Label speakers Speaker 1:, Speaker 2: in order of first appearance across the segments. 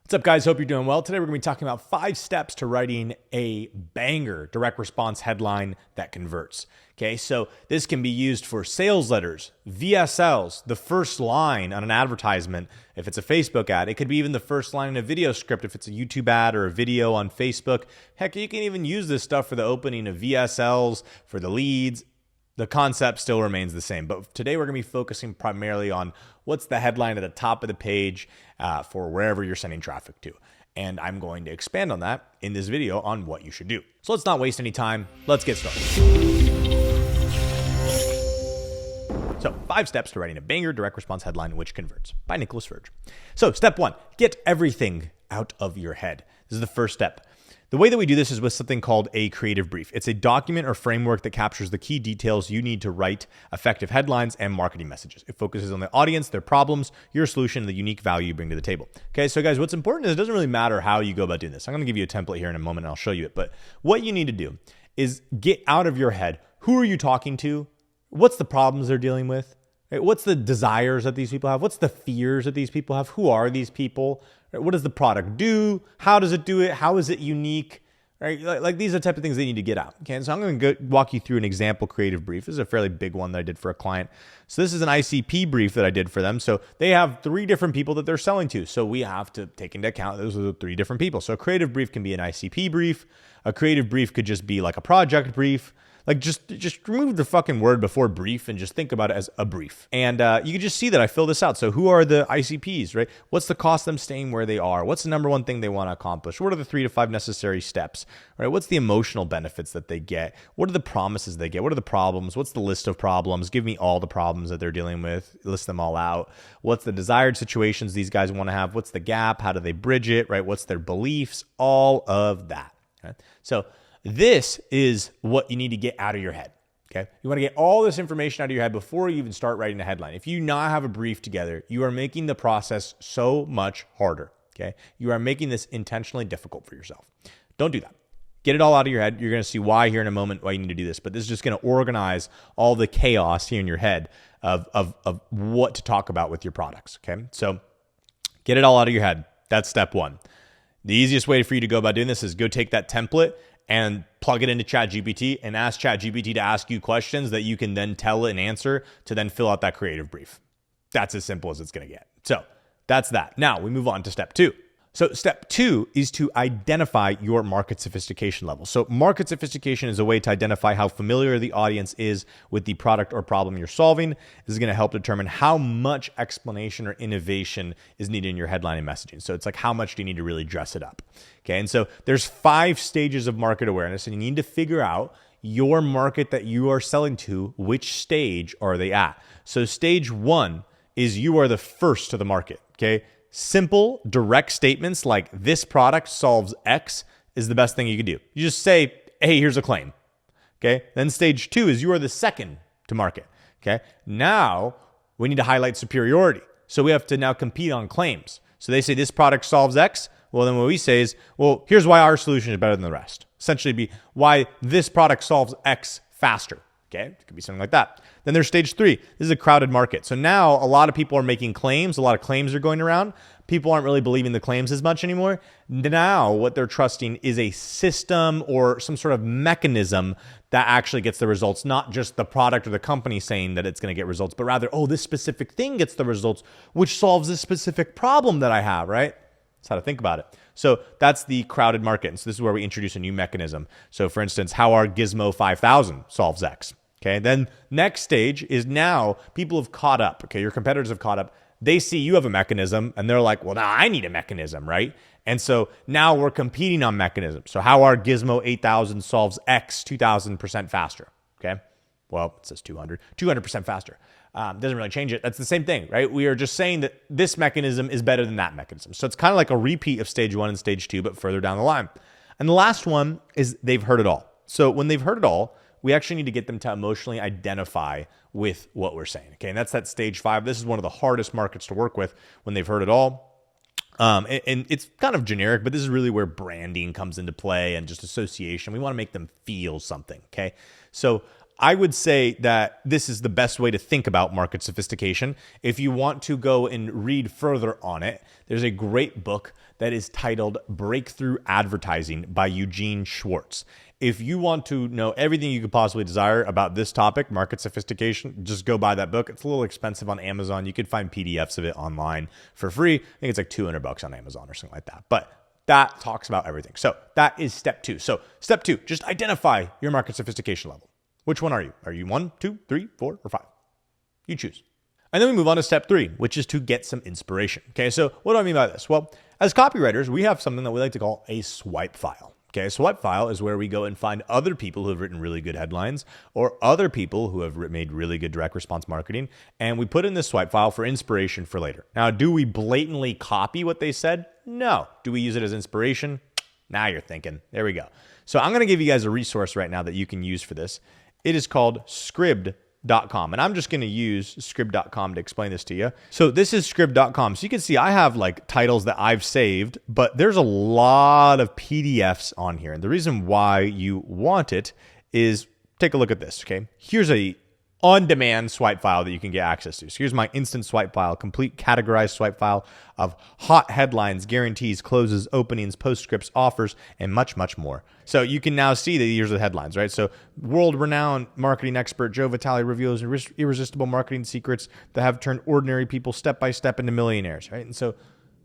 Speaker 1: What's up, guys? Hope you're doing well. Today, we're going to be talking about 5 steps to writing a banger direct response headline that converts. Okay, so this can be used for sales letters, VSLs, the first line on an advertisement if it's a Facebook ad. It could be even the first line in a video script if it's a YouTube ad or a video on Facebook. Heck, you can even use this stuff for the opening of VSLs, for the leads. The concept still remains the same, but today we're going to be focusing primarily on what's the headline at the top of the page for wherever you're sending traffic to. And I'm going to expand on that in this video on what you should do. So let's not waste any time. Let's get started. So 5 steps to writing a banger direct response headline which converts by Nicholas Verge. So step 1, get everything out of your head. This is the first step. The way that we do this is with something called a creative brief. It's a document or framework that captures the key details you need to write effective headlines and marketing messages. It focuses on the audience, their problems, your solution, and the unique value you bring to the table. Okay, so guys, what's important is it doesn't really matter how you go about doing this. I'm going to give you a template here in a moment and I'll show you it. But what you need to do is get out of your head. Who are you talking to? What's the problems they're dealing with? Right? What's the desires that these people have? What's the fears that these people have? Who are these people? Right? What does the product do? How does it do it? How is it unique? Right? Like these are the type of things they need to get out. Okay, and so I'm going to walk you through an example creative brief. This is a fairly big one that I did for a client. So this is an ICP brief that I did for them. So they have 3 different people that they're selling to. So we have to take into account those are the 3 different people. So a creative brief can be an ICP brief. A creative brief could just be like a project brief. Like just remove the fucking word before brief and just think about it as a brief. And you can just see that I fill this out. So who are the ICPs, right? What's the cost of them staying where they are? What's the number one thing they want to accomplish? What are the 3 to 5 necessary steps, right? What's the emotional benefits that they get? What are the promises they get? What are the problems? What's the list of problems? Give me all the problems that they're dealing with. List them all out. What's the desired situations these guys want to have? What's the gap? How do they bridge it, right? What's their beliefs? All of that. Okay? So this is what you need to get out of your head, okay? You want to get all this information out of your head before you even start writing a headline. If you not have a brief together, you are making the process so much harder, okay? You are making this intentionally difficult for yourself. Don't do that. Get it all out of your head. You're going to see why here in a moment, why you need to do this. But this is just going to organize all the chaos here in your head of what to talk about with your products, okay? So get it all out of your head. That's step 1. The easiest way for you to go about doing this is go take that template and plug it into ChatGPT and ask ChatGPT to ask you questions that you can then tell it an answer to then fill out that creative brief. That's as simple as it's going to get. So that's that. Now we move on to step 2. So step 2 is to identify your market sophistication level. So market sophistication is a way to identify how familiar the audience is with the product or problem you're solving. This is going to help determine how much explanation or innovation is needed in your headline and messaging. So it's like, how much do you need to really dress it up? Okay. And so there's 5 stages of market awareness, and you need to figure out your market that you are selling to, which stage are they at? So stage 1 is you are the first to the market. Okay. Simple, direct statements like this product solves X is the best thing you can do. You just say, hey, here's a claim. Okay. Then stage 2 is you are the second to market. Okay. Now we need to highlight superiority. So we have to now compete on claims. So they say this product solves X. Well, then what we say is, well, here's why our solution is better than the rest. Essentially be why this product solves X faster. Okay, it could be something like that. Then there's stage 3. This is a crowded market. So now a lot of people are making claims. A lot of claims are going around. People aren't really believing the claims as much anymore. Now what they're trusting is a system or some sort of mechanism that actually gets the results, not just the product or the company saying that it's going to get results, but rather, oh, this specific thing gets the results, which solves this specific problem that I have, right? That's how to think about it. So that's the crowded market. And so this is where we introduce a new mechanism. So for instance, how our Gizmo 5000 solves X. Okay. Then next stage is now people have caught up. Okay. Your competitors have caught up. They see you have a mechanism and they're like, well, now I need a mechanism, right? And so now we're competing on mechanisms. So how our Gizmo 8000 solves X 2000% faster. Okay. Well, it says 200% faster. Doesn't really change it. That's the same thing, right? We are just saying that this mechanism is better than that mechanism. So it's kind of like a repeat of stage 1 and stage 2, but further down the line. And the last one is they've heard it all. So when they've heard it all, we actually need to get them to emotionally identify with what we're saying. Okay. And that's that stage 5. This is one of the hardest markets to work with when they've heard it all. And it's kind of generic, but this is really where branding comes into play and just association. We want to make them feel something. Okay. So I would say that this is the best way to think about market sophistication. If you want to go and read further on it, there's a great book that is titled Breakthrough Advertising by Eugene Schwartz. If you want to know everything you could possibly desire about this topic, market sophistication, just go buy that book. It's a little expensive on Amazon. You could find PDFs of it online for free. I think it's like $200 on Amazon or something like that. But that talks about everything. So that is step 2. So step 2, just identify your market sophistication level. Which one are you? Are you 1, 2, 3, 4, or 5? You choose. And then we move on to step 3, which is to get some inspiration. Okay, so what do I mean by this? Well, as copywriters, we have something that we like to call a swipe file. Okay, a swipe file is where we go and find other people who have written really good headlines or other people who have made really good direct response marketing, and we put in this swipe file for inspiration for later. Now, do we blatantly copy what they said? No. Do we use it as inspiration? Now you're thinking. There we go. So I'm going to give you guys a resource right now that you can use for this. It is called Scribd.com, and I'm just going to use Scribd.com to explain this to you. So this is Scribd.com. So you can see I have like titles that I've saved, but there's a lot of PDFs on here. And the reason why you want it is, take a look at this, okay? Here's a on-demand swipe file that you can get access to. So here's my instant swipe file, complete categorized swipe file of hot headlines, guarantees, closes, openings, postscripts, offers, and much, much more. So you can now see that here's the headlines, right? So world-renowned marketing expert Joe Vitale reveals irresistible marketing secrets that have turned ordinary people step by step into millionaires, right? And so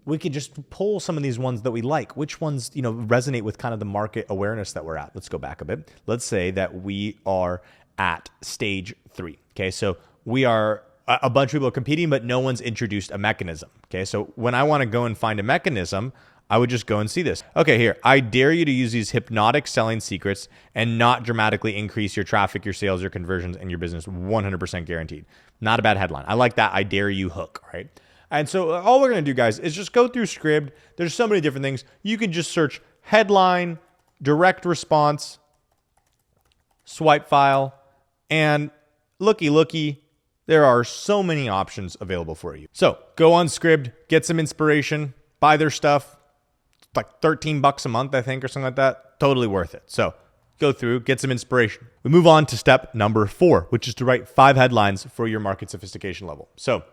Speaker 1: we could just pull some of these ones that we like. Which ones, resonate with kind of the market awareness that we're at? Let's go back a bit. Let's say that we are at stage 3. Okay, so we are a bunch of people are competing, but no one's introduced a mechanism. Okay, so when I want to go and find a mechanism, I would just go and see this. Okay, here, I dare you to use these hypnotic selling secrets and not dramatically increase your traffic, your sales, your conversions, and your business 100% guaranteed. Not a bad headline. I like that I dare you hook, right? And so all we're going to do, guys, is just go through Scribd. There's so many different things. You can just search headline, direct response, swipe file, and looky, there are so many options available for you. So go on Scribd, get some inspiration, buy their stuff. It's like $13 a month, I think, or something like that. Totally worth it. So go through, get some inspiration. We move on to step number 4, which is to write 5 headlines for your market sophistication level. So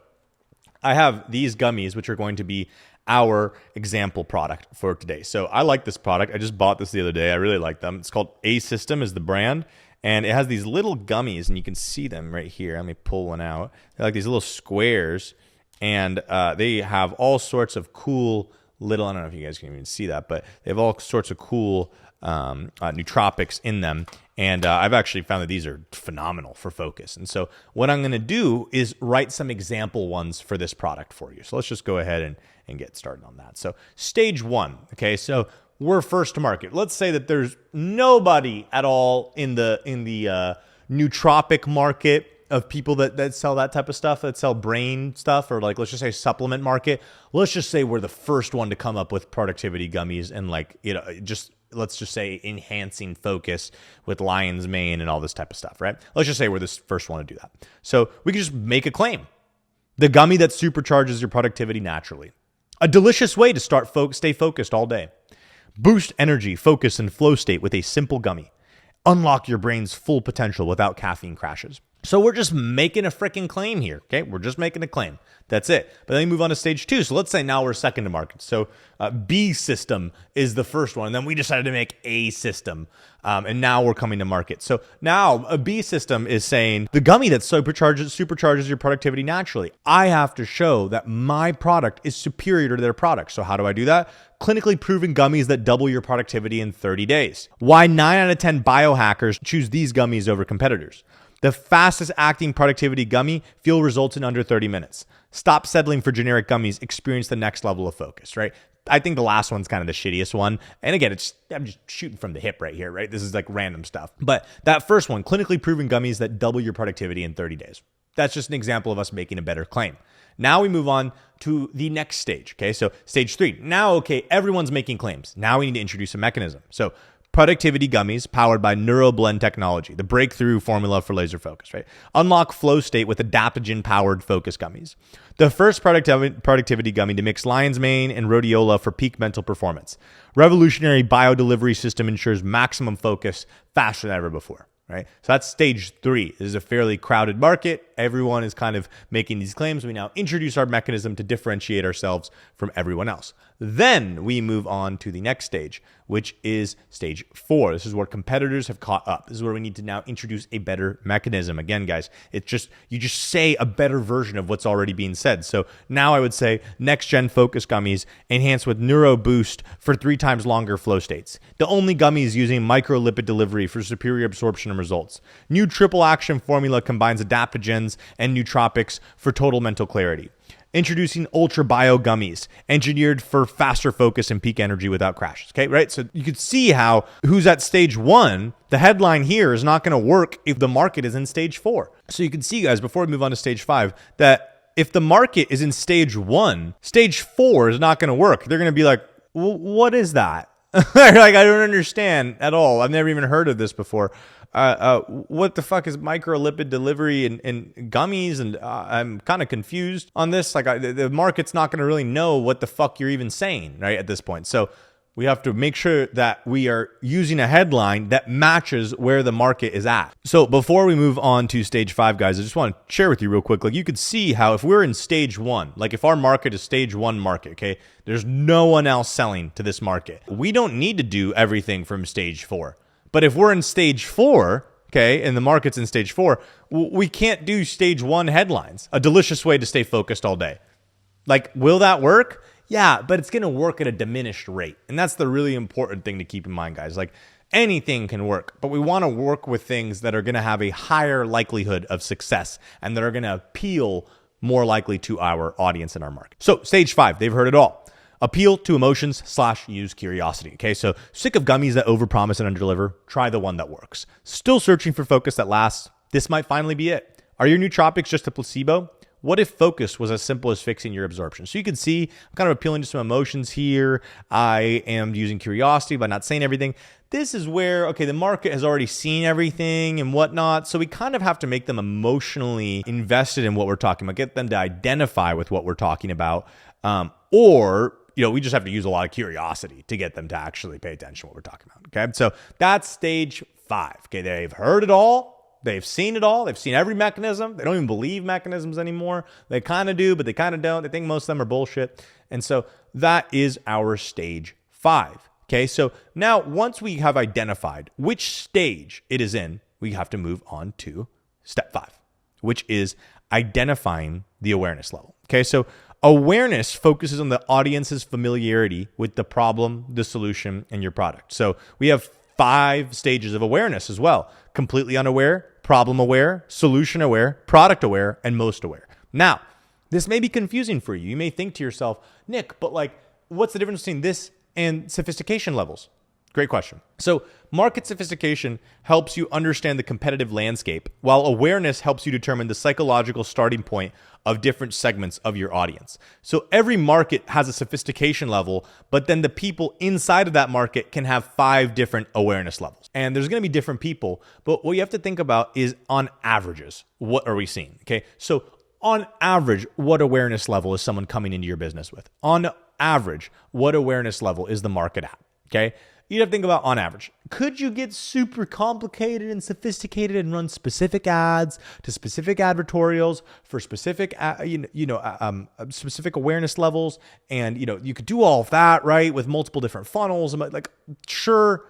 Speaker 1: I have these gummies, which are going to be our example product for today. So I like this product. I just bought this the other day. I really like them. It's called A System is the brand. And it has these little gummies, and you can see them right here. Let me pull one out. They're like these little squares, and they have all sorts of cool little, I don't know if you guys can even see that, but they have all sorts of cool nootropics in them. And I've actually found that these are phenomenal for focus. And so what I'm going to do is write some example ones for this product for you. So let's just go ahead and get started on that. So stage 1, okay, so we're first to market. Let's say that there's nobody at all in the nootropic market of people that sell that type of stuff, that sell brain stuff, or like, let's just say supplement market. Let's just say we're the first one to come up with productivity gummies and let's just say enhancing focus with lion's mane and all this type of stuff, right? Let's just say we're the first one to do that. So we can just make a claim. The gummy that supercharges your productivity naturally. A delicious way to stay focused all day. Boost energy, focus, and flow state with a simple gummy. Unlock your brain's full potential without caffeine crashes. So we're just making a freaking claim here, okay? We're just making a claim. That's it. But then we move on to stage 2. So let's say now we're second to market. So B System is the first one. And then we decided to make A System. And now we're coming to market. So now a B System is saying the gummy that supercharges your productivity naturally. I have to show that my product is superior to their product. So how do I do that? Clinically proven gummies that double your productivity in 30 days. Why 9 out of 10 biohackers choose these gummies over competitors. The fastest acting productivity gummy, feel results in under 30 minutes. Stop settling for generic gummies, experience the next level of focus, right? I think the last one's kind of the shittiest one. And again, I'm just shooting from the hip right here, right? This is like random stuff. But that first one, clinically proven gummies that double your productivity in 30 days. That's just an example of us making a better claim. Now we move on to the next stage, okay? So stage 3. Now, okay, everyone's making claims. Now we need to introduce a mechanism. So productivity gummies powered by NeuroBlend technology, the breakthrough formula for laser focus, right? Unlock flow state with adaptogen-powered focus gummies. The first productivity gummy to mix lion's mane and rhodiola for peak mental performance. Revolutionary biodelivery system ensures maximum focus faster than ever before. right? So that's stage 3. This is a fairly crowded market. Everyone is kind of making these claims. We now introduce our mechanism to differentiate ourselves from everyone else. Then we move on to the next stage, which is stage 4. This is where competitors have caught up. This is where we need to now introduce a better mechanism. Again, guys, you just say a better version of what's already being said. So now I would say next gen focus gummies enhanced with neuro boost for 3 times longer flow states. The only gummies using microlipid delivery for superior absorption and results. New triple action formula combines adaptogens and nootropics for total mental clarity. Introducing Ultra Bio Gummies, engineered for faster focus and peak energy without crashes. Okay, right? So you could see how who's at stage 1, the headline here is not going to work if the market is in stage 4. So you can see, guys, before we move on to stage 5, that if the market is in stage 1, stage 4 is not going to work. They're going to be like, what is that? Like, I don't understand at all. I've never even heard of this before. What the fuck is microlipid delivery and gummies? And I'm kind of confused on this. Like, the market's not going to really know what the fuck you're even saying, right, at this point. So we have to make sure that we are using a headline that matches where the market is at. So before we move on to stage 5, guys, I just want to share with you real quick. Like, you could see how if we're in stage 1, like if our market is stage 1 market, okay, there's no one else selling to this market. We don't need to do everything from stage 4. But if we're in stage 4, okay, and the market's in stage 4, we can't do stage 1 headlines. A delicious way to stay focused all day. Like, will that work? Yeah, but it's going to work at a diminished rate. And that's the really important thing to keep in mind, guys. Like, anything can work, but we want to work with things that are going to have a higher likelihood of success and that are going to appeal more likely to our audience and our market. So stage 5, they've heard it all. Appeal to emotions / use curiosity. Okay, so sick of gummies that overpromise and underdeliver? Try the one that works. Still searching for focus that lasts? This might finally be it. Are your nootropics just a placebo? What if focus was as simple as fixing your absorption? So you can see I'm kind of appealing to some emotions here. I am using curiosity by not saying everything. This is where, okay, the market has already seen everything and whatnot. So we kind of have to make them emotionally invested in what we're talking about, get them to identify with what we're talking about, or we just have to use a lot of curiosity to get them to actually pay attention to what we're talking about. Okay, so that's stage 5. Okay, they've heard it all. They've seen it all. They've seen every mechanism. They don't even believe mechanisms anymore. They kind of do, but they kind of don't. They think most of them are bullshit. And so that is our stage 5. Okay, so now once we have identified which stage it is in, we have to move on to step 5, which is identifying the awareness level. Okay, so awareness focuses on the audience's familiarity with the problem, the solution, and your product. So we have 5 stages of awareness as well. Completely unaware, problem aware, solution aware, product aware, and most aware. Now, this may be confusing for you. You may think to yourself, Nick, but like, what's the difference between this and sophistication levels? Great question. So market sophistication helps you understand the competitive landscape, while awareness helps you determine the psychological starting point of different segments of your audience. So every market has a sophistication level, but then the people inside of that market can have 5 different awareness levels. And there's going to be different people, but what you have to think about is on averages, what are we seeing? Okay, so on average, what awareness level is someone coming into your business with? On average, what awareness level is the market at? Okay, you have to think about on average. Could you get super complicated and sophisticated and run specific ads to specific advertorials for specific, specific awareness levels? And, you could do all of that, right? With multiple different funnels. Like, sure,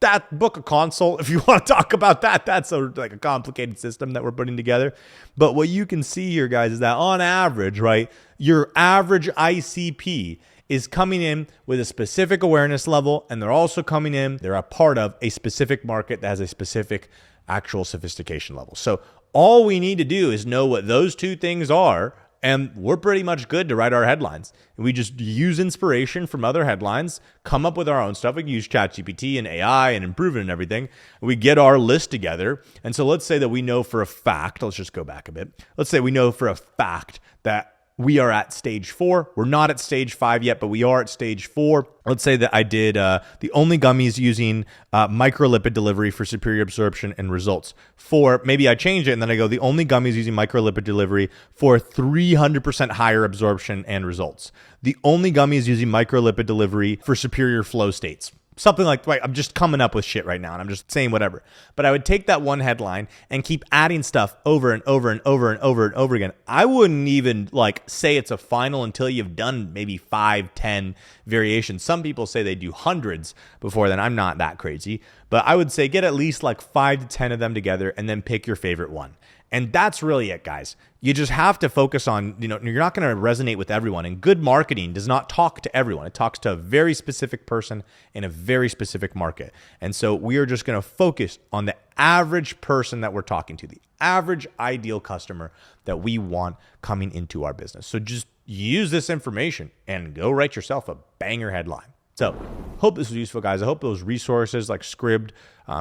Speaker 1: that book a consult if you want to talk about that. That's a complicated system that we're putting together. But what you can see here, guys, is that on average, right, your average ICP is coming in with a specific awareness level, and they're also coming in, they're a part of a specific market that has a specific actual sophistication level. So all we need to do is know what those 2 things are, and we're pretty much good to write our headlines. And we just use inspiration from other headlines, come up with our own stuff. We can use ChatGPT and AI and improve it and everything. We get our list together. And so let's say that we know for a fact, let's just go back a bit. Let's say we know for a fact that we are at stage 4. We're not at stage 5 yet, but we are at stage 4. Let's say that I did the only gummies using microlipid delivery for superior absorption and results. For maybe I change it and then I go the only gummies using microlipid delivery for 300% higher absorption and results. The only gummies using microlipid delivery for superior flow states. something like, right, I'm just coming up with shit right now and I'm just saying whatever. But I would take that one headline and keep adding stuff over and over and over and over and over again. I wouldn't even like say it's a final until you've done maybe 5, 10 variations. Some people say they do hundreds before then. I'm not that crazy, but I would say get at least like 5 to 10 of them together and then pick your favorite one. And that's really it, guys. You just have to focus on, you're not going to resonate with everyone. And good marketing does not talk to everyone. It talks to a very specific person in a very specific market. And so we are just going to focus on the average person that we're talking to, the average ideal customer that we want coming into our business. So just use this information and go write yourself a banger headline. So hope this was useful, guys. I hope those resources like Scribd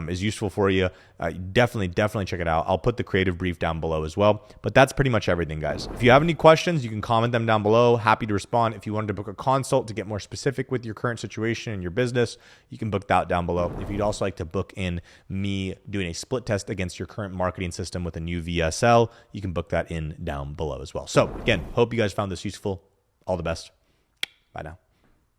Speaker 1: is useful for you. Definitely check it out. I'll put the creative brief down below as well. But that's pretty much everything, guys. If you have any questions, you can comment them down below. Happy to respond. If you wanted to book a consult to get more specific with your current situation and your business, you can book that down below. If you'd also like to book in me doing a split test against your current marketing system with a new VSL, you can book that in down below as well. So again, hope you guys found this useful. All the best. Bye now.